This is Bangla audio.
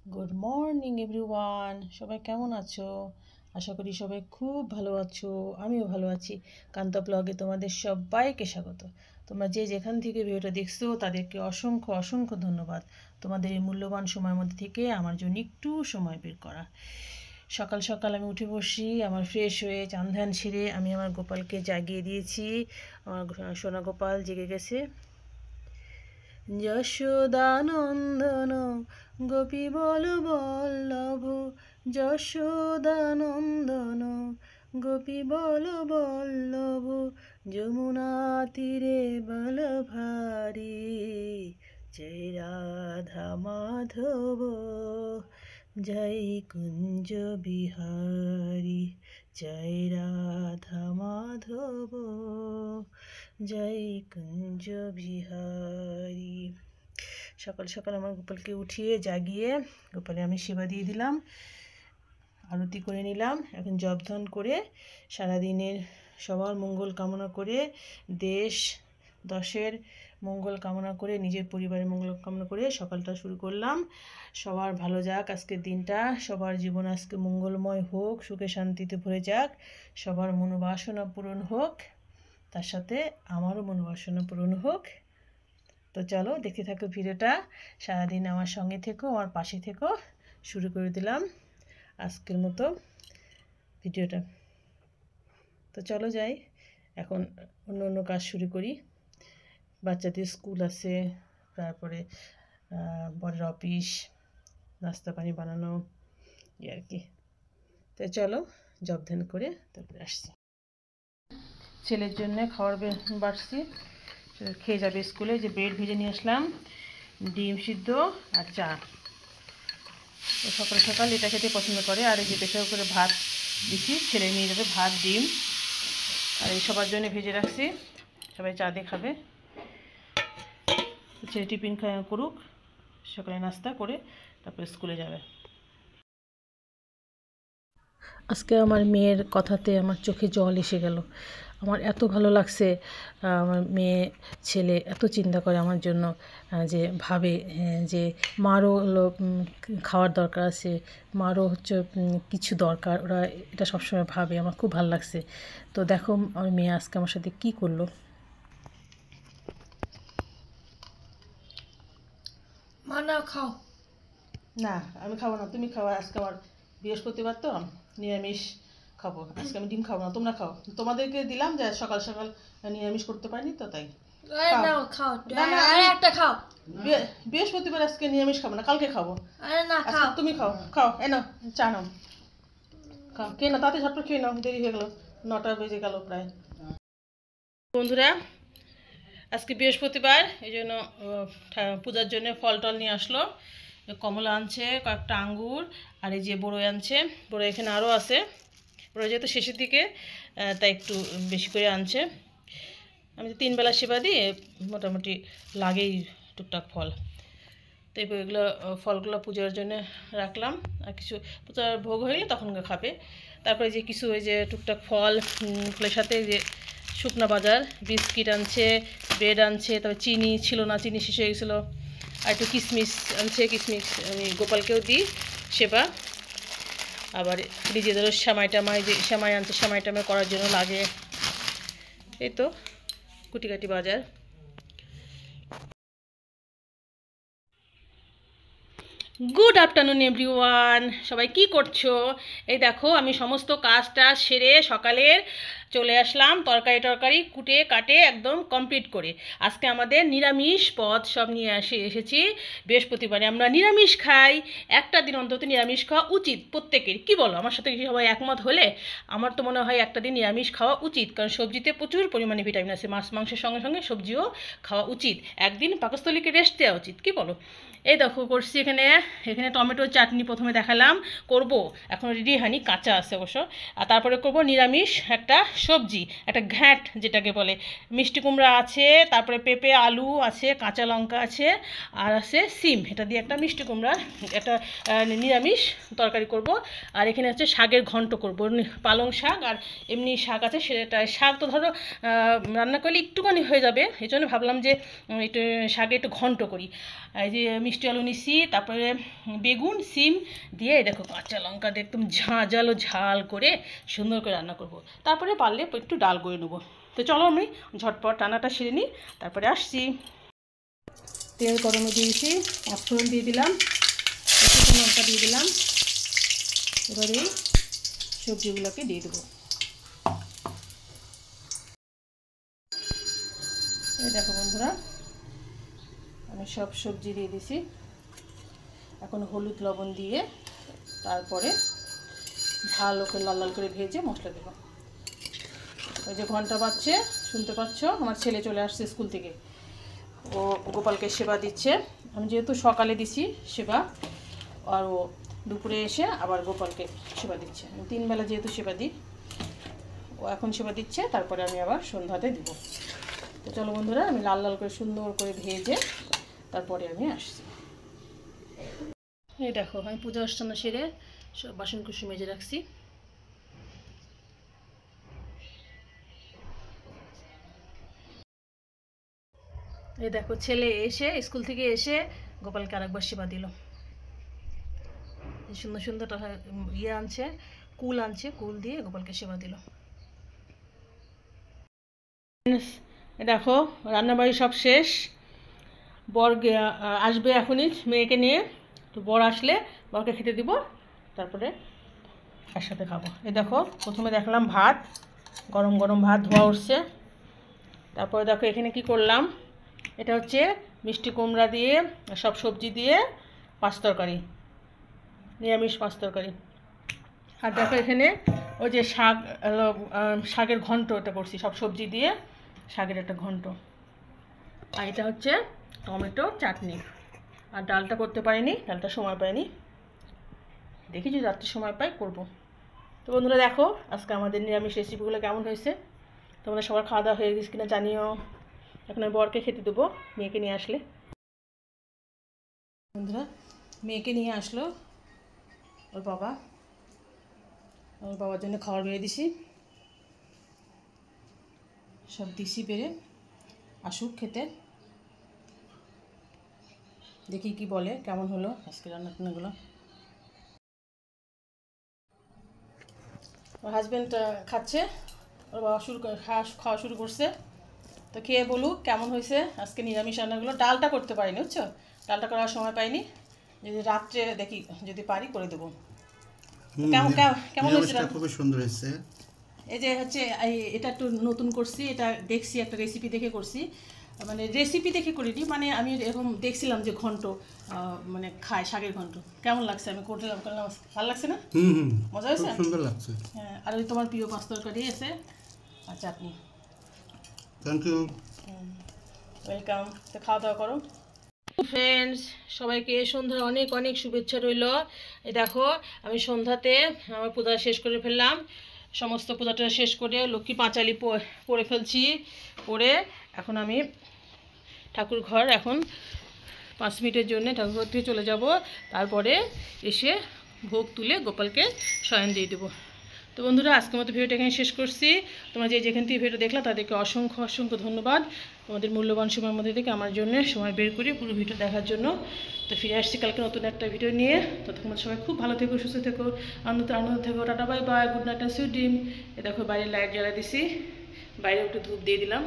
গুড মর্নিং এভরিওয়ান, সবাই কেমন আছো? আশা করি সবাই খুব ভালো আছো। আমিও ভালো আছি। কান্তা ব্লগে তোমাদের সবাইকে স্বাগত। তোমরা যে যেখান থেকে ভিডিওটা দেখছো তাদেরকে অসংখ্য অসংখ্য ধন্যবাদ। তোমাদের এই মূল্যবান সময়ের মধ্যে থেকে আমার জন্য একটু সময় বের করা। সকাল সকাল আমি উঠে বসি, আমার ফ্রেশ হয়ে চান ধ্যান সেরে আমি আমার গোপালকে জাগিয়ে দিয়েছি। আমার সোনা গোপাল জেগে গেছে। যশোদানন্দন গোপীবল বল্লভ, যশোদানন্দন গোপীবল বল্লভ, যমুনা তীরে বলভারি, জয় রাধা মাধব, জয় কুঞ্জ বিহারী, জয় রাধা মাধব, জয় কুঞ্জ বিহারী। সকাল সকাল আমার গোপালকে উঠিয়ে জাগিয়ে গোপালে আমি সেবা দিয়ে দিলাম, আরতি করে নিলাম। এখন জপধ্যান করে সারাদিনের সবার মঙ্গল কামনা করে, দেশ দশের মঙ্গল কামনা করে, নিজের পরিবারের মঙ্গল কামনা করে সকালটা শুরু করলাম। সবার ভালো যাক আজকের দিনটা, সবার জীবন আজকে মঙ্গলময় হোক, সুখে শান্তিতে ভরে যাক, সবার মনোবাসনা পূরণ হোক, তার সাথে আমারও মনোবাসনা পূরণ হোক। তো চলো দেখতে থাকো ভিডিওটা, সারাদিন আমার সঙ্গে থেকো, আমার পাশে থেকো। শুরু করে দিলাম আজকের মতো ভিডিওটা। তো চলো যাই, এখন অন্য অন্য কাজ শুরু করি। বাচ্চাদের স্কুল আছে, তারপরে বড়ের অফিস, নাস্তা পানি বানানো, এই আর কি। তো চলো জবধান করে তারপরে আসছি। ছেলের জন্য খাবার বাড়ছি, খেয়ে যাবে স্কুলে। যে ব্রেড ভেজে নিয়ে আসলাম, ডিম সিদ্ধ আর চা। সকাল সকাল এটা খেতে পছন্দ করে। আর এই যে প্রেসার করে ভাত দিচ্ছি, ছেলে নিয়ে যাবে ভাত ডিম। আর এই সবার জন্য ভেজে রাখছি, সবাই চা দিয়ে খাবে। ছেলে টিফিন করুক, সকালে নাস্তা করে তারপরে স্কুলে যাবে। আজকে আমার মেয়ের কথাতে আমার চোখে জল এসে গেল। আমার এত ভালো লাগছে, আমার মেয়ে ছেলে এত চিন্তা করে আমার জন্য, যে ভাবে যে মারও খাওয়ার দরকার আছে, মারও হচ্ছে কিছু দরকার, ওরা এটা সবসময় ভাবে। আমার খুব ভালো লাগছে। তো দেখো আমার মেয়ে আজকে আমার সাথে কী করলো। মা না খাও। না আমি খাবো না, তুমি খাও। আজকে আমার বৃহস্পতিবার তো নিরামিষ খাবো। আজকে আমি ডিম খাবো না, তোমরা খাও। তোমাদেরকে দিলাম যে সকাল সকাল নিরামিষ করতে পারিনি তো, তাই আরে খাও। না খাও, না না আরে একটা খাও। বৃহস্পতিবার আজকে নিরামিষ খাবো না, কালকে খাবো। আরে না আজকে খাও। তুমি খাও, খাও এনো চা নাও, খাও। কে না তাতে ঝটপট খেয়ে নাও, দেরি হয়ে গেল, 9টা বেজে গেল প্রায়। বন্ধুরা আজকে বৃহস্পতিবার, এই জন্য পূজার জন্য ফল টল নিয়ে আসলো। কমলা আনছে, কয়েকটা আঙ্গুর, আর এই যে বড়ই আনছে। বড়ই এখানে আরও আছে, বড়ই যেহেতু শেষের দিকে তাই একটু বেশি করে আনছে। আমি তো 3 বেলা সেবা দিই, মোটামুটি লাগেই টুকটাক ফল। তো এগুলো ফলগুলো পূজার জন্য রাখলাম। আর কিছু পূজার ভোগ হয়ে গেলে তখন খাবে। তারপরে যে কিছু ওই যে টুকটাক ফল, ফলের সাথে যে শুকনা বাজার, বিস্কিট আনছে, ব্রেড আনছে, তবে চিনি ছিল না, চিনি শেষ হয়ে গেছিলো। আর একটু কিশমিশ আনছে, কিশমিশ আমি গোপালকেও দিই সেবা। আবার নিজেদেরও সেমাই টামাই, যে সেমাই আনছে সেমাই টামাই করার জন্য লাগে। এই তো কুটিকাটি বাজার। গুড আফটারনুন এভরিওয়ান, সবাই কি করছো? এই দেখো আমি সমস্ত কাজটা সেরে সকালের চলে আসলাম, তরকারি কুটে কাটে একদম কমপ্লিট করে। আজকে আমাদের নিরামিষ পদ সব নিয়ে এসেছি। বৃহস্পতিবারে আমরা নিরামিষ খাই, একটা দিন অন্তত নিরামিষ খাওয়া উচিত প্রত্যেকের। কি বলো, আমার সাথে সবাই একমত হলে? আমার তো মনে হয় একটা দিন নিরামিষ খাওয়া উচিত, কারণ সবজিতে প্রচুর পরিমাণে ভিটামিন আছে। মাছ মাংসের সঙ্গে সঙ্গে সবজিও খাওয়া উচিত। একদিন পাকস্থলীকে রেস্ট দেওয়া উচিত, কি বলো? এই দেখো করছি এখানে টমেটোর চাটনি প্রথমে দেখালাম, করব এখন রেডি হয়নি, কাঁচা আছে অবশ্য। আর তারপরে করব নিরামিষ একটা সবজি, একটা ঘ্যাঁট যেটাকে বলে। মিষ্টি কুমড়া আছে, তারপরে পেঁপে আলু আছে, কাঁচা লঙ্কা আছে, আর আছে সিম। এটা দিয়ে একটা মিষ্টি কুমড়া, একটা নিরামিষ তরকারি করব। আর এখানে হচ্ছে শাকের ঘন্ট করব, পালং শাক আর এমনি শাক আছে সেটা। শাক তো ধরো রান্না করলে একটুখানি হয়ে যাবে, এই জন্য ভাবলাম যে একটু শাকে একটু ঘন্ট করি। এই যে মিষ্টি আলু নিছি, তারপরে বেগুন সিম দিয়ে দেখো কাঁচা লঙ্কা দিয়ে একদম ঝাঁঝালো ঝাল করে সুন্দর করে রান্না করব। তারপরে পারলে একটু ডাল করে নেবো। তো চলো আমি ঝটপট রান্নাটা সেরে নিই, তারপরে আসছি। তেল গরমে দিয়েছি, পাঁচফোড়ন দিয়ে দিলাম, শুকনো লঙ্কা দিয়ে দিলাম। এবারে সবজিগুলোকে দিয়ে দেবো। এই দেখো বন্ধুরা, আমি সব সবজি দিয়ে দিছি। এখন হলুদ লবণ দিয়ে তারপরে ভালো করে লাল লাল করে ভেজে মশলা দেবো। ওই যে ঘন্টা বাজছে, শুনতে পাচ্ছ, আমার ছেলে চলে আসছে স্কুল থেকে, ও গোপালকে সেবা দিচ্ছে। আমি যেহেতু সকালে দিছি সেবা, আর ও দুপুরে এসে আবার গোপালকে সেবা দিচ্ছে। আমি 3 বেলা যেহেতু সেবা দিই, ও এখন সেবা দিচ্ছে, তারপরে আমি আবার সন্ধ্যাতে দিব। তো চলো বন্ধুরা, আমি লাল লাল করে সুন্দর করে ভেজে তারপরে আমি আসছি। এই দেখো, আমি পূজা অর্চনা সেরে সব বাসন কুসুম মেজে রাখছি। এই দেখো, ছেলে এসে স্কুল থেকে এসে গোপালকে আরেকবার সেবা দিল। সুন্দর সুন্দর ইয়ে আনছে, কুল আনছে, কুল দিয়ে গোপালকে সেবা দিল। দেখো, রান্নাবাড়ি সব শেষ। বর আসবে এখনই মেয়েকে নিয়ে, তো বর আসলে বরকে খেতে দিব, তারপরে একসাথে খাবো। এই দেখো, প্রথমে দেখলাম ভাত, গরম গরম ভাত ধোয়া উঠছে। তারপরে দেখো এখানে কি করলাম, এটা হচ্ছে মিষ্টি কুমড়া দিয়ে সব সবজি দিয়ে পাঁচ তরকারি, নিরামিষ পাঁচ তরকারি। আর দেখো এখানে ওই যে শাক, শাকের ঘন্ট এটা করছি, সব সবজি দিয়ে শাকের একটা ঘন্ট। আর এটা হচ্ছে টমেটো চাটনি। আর ডালটা করতে পারিনি, ডালটা সময় পাইনি, দেখি যদি রাত্রে সময় পাই করব। তো বন্ধুরা দেখো, আজকে আমাদের নিরামিষ রেসিপিগুলো কেমন হয়েছে, তোমাদের সবার খাওয়া দাওয়া হয়ে গেছে কিনা জানিও। এখন আমি বরকে খেতে দেবো, মেয়েকে নিয়ে আসলে। বন্ধুরা, মেয়েকে নিয়ে আসলো ওর বাবা, ওর বাবার জন্য খাবার বেড়ে দিছি, সব দিছি বেড়ে, আসুক খেতে, দেখি কি বলে কেমন হলো আজকে রান্নাটান্নাগুলো। ওর হাজব্যান্ড খাচ্ছে, ওর বাবা খাওয়া শুরু করছে। তো খেয়ে বলুক কেমন হয়েছে আজকে নিরামিষ রান্নাগুলো। ডালটা করতে পারিনি, বুঝছো, ডালটা করার সময় পাইনি, যদি রাত্রে দেখি যদি পারি করে দেবো। কেমন হয়েছে? খুবই সুন্দর হয়েছে। এই যে হচ্ছে এটা একটু নতুন করছি, এটা দেখছি একটা রেসিপি দেখে করছি, মানে রেসিপি দেখে করিনি, মানে আমি এরকম দেখছিলাম যে ঘন্ট মানে খায়, শাকের ঘন্ট। কেমন লাগছে আমি করলাম, ভালো লাগছে না? মজা হয়েছে, সুন্দর লাগছে। হ্যাঁ, আর ওই তোমার প্রিয় পাঁচ তরকারি আছে আর চাটনি। Thank you, welcome. তো খাওয়া দাওয়া করো। ফ্রেন্ডস, সবাইকে সন্ধ্যার অনেক অনেক শুভেচ্ছা রইল। এই দেখো, আমি সন্ধ্যাতে আমার পূজা শেষ করে ফেললাম, সমস্ত পূজাটা শেষ করে লক্ষ্মী পাঁচালি পরে ফেলছি। পরে এখন আমি ঠাকুর ঘর এখন 5 মিনিটের জন্য ঠাকুরঘর থেকে চলে যাব, তারপরে এসে ভোগ তুলে গোপালকে শয়ন দিয়ে দেবো। তো বন্ধুরা, আজকের মতো ভিডিওটা এখানে শেষ করছি। তোমরা যেখান থেকে ভিডিও দেখলা তাদেরকে অসংখ্য অসংখ্য ধন্যবাদ, তোমাদের মূল্যবান সময়ের মধ্যে থেকে আমার জন্য সময় বের করে পুরো ভিডিও দেখার জন্য। তো ফিরে আসছি কালকে নতুন একটা ভিডিও নিয়ে। তো তোমরা সবাই খুব ভালো থেকো, সুস্থ থেকো, আনন্দ থেকো। Tata bye bye, good night, sweet dream. এ দেখো বাইরে লাইট জ্বালা দিছি, বাইরে একটু ধূপ দিয়ে দিলাম।